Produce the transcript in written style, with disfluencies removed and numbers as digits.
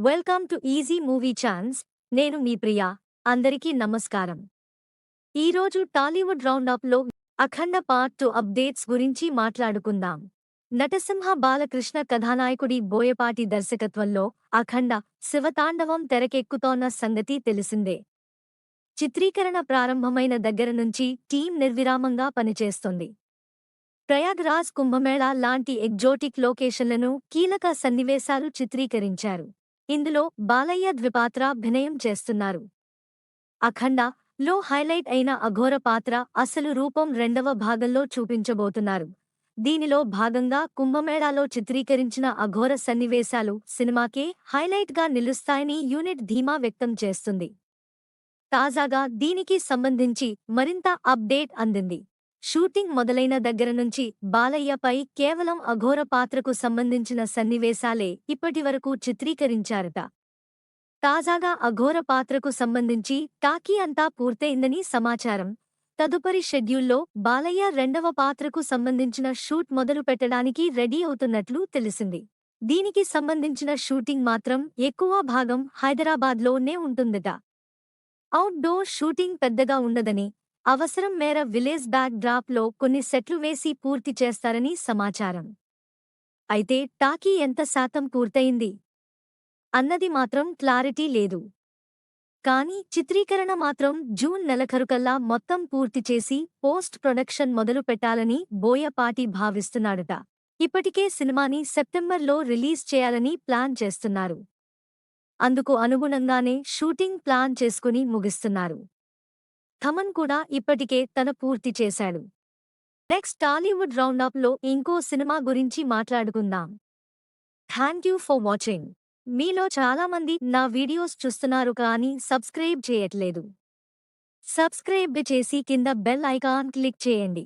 Welcome to easy movie chance. నేను మీ ప్రియా. అందరికీ నమస్కారం. ఈరోజు టాలీవుడ్ రౌండప్లో అఖండ పార్ట్ 2 అప్డేట్స్ గురించి మాట్లాడుకుందాం. నటసింహ బాలకృష్ణ కథానాయకుడి బోయపాటి దర్శకత్వంలో అఖండ శివతాండవం తెరకెక్కుతోన్న సంగతి తెలిసిందే. చిత్రీకరణ ప్రారంభమైన దగ్గర నుంచి టీం నిర్విరామంగా పనిచేస్తోంది. ప్రయాగ్రాజ్ కుంభమేళా లాంటి ఎగ్జోటిక్ లొకేషన్లను కీలక సన్నివేశాలు చిత్రీకరించారు. ఇందులో బాలయ్య ద్విపాత్రాభినయం చేస్తున్నారు. అఖండ లో హైలైట్ అయిన అఘోర పాత్ర అసలు రూపం రెండవ భాగంలో చూపించబోతున్నారు. దీనిలో భాగంగా కుంభమేళాలో చిత్రీకరించిన అఘోర సన్నివేశాలు సినిమాకే హైలైట్గా నిలుస్తాయని యూనిట్ ధీమా వ్యక్తం చేస్తుంది. తాజాగా దీనికి సంబంధించి మరింత అప్డేట్ అందింది. షూటింగ్ మొదలైన దగ్గర నుంచి బాలయ్యపై కేవలం అఘోర పాత్రకు సంబంధించిన సన్నివేశాలే ఇప్పటివరకు చిత్రీకరించారట. తాజాగా అఘోర పాత్రకు సంబంధించి టాకీ అంతా పూర్తయిందని సమాచారం. తదుపరి షెడ్యూల్లో బాలయ్య రెండవ పాత్రకు సంబంధించిన షూట్ మొదలు పెట్టడానికి రెడీ అవుతున్నట్లు తెలిసింది. దీనికి సంబంధించిన షూటింగ్ మాత్రం ఎక్కువ భాగం హైదరాబాద్లోనే ఉంటుందట. అవుట్డోర్ షూటింగ్ పెద్దగా ఉండదని, అవసరం మేర విలేజ్ బ్యాక్ డ్రాప్లో కొన్ని సెట్లు వేసి పూర్తి చేస్తారని సమాచారం. అయితే టాకీ ఎంత శాతం పూర్తయింది అన్నది మాత్రం క్లారిటీ లేదు. కానీ చిత్రీకరణ మాత్రం జూన్ నెలఖరుకల్లా మొత్తం పూర్తి చేసి పోస్ట్ ప్రొడక్షన్ మొదలు పెట్టాలని బోయపాటి భావిస్తున్నాడట. ఇప్పటికే సినిమాని సెప్టెంబర్లో రిలీజ్ చేయాలని ప్లాన్ చేస్తున్నారు. అందుకు అనుగుణంగానే షూటింగ్ ప్లాన్ చేసుకుని ముగిస్తున్నారు. థమన్ కూడా ఇప్పటికే తన పూర్తి చేశాడు. నెక్స్ట్ టాలీవుడ్ రౌండప్లో ఇంకో సినిమా గురించి మాట్లాడుకుందాం. Thank you for watching. మీలో చాలామంది నా వీడియోస్ చూస్తున్నారు కానీ సబ్స్క్రైబ్ చేయట్లేదు. సబ్స్క్రైబ్ చేసి కింద బెల్ ఐకాన్ క్లిక్ చేయండి.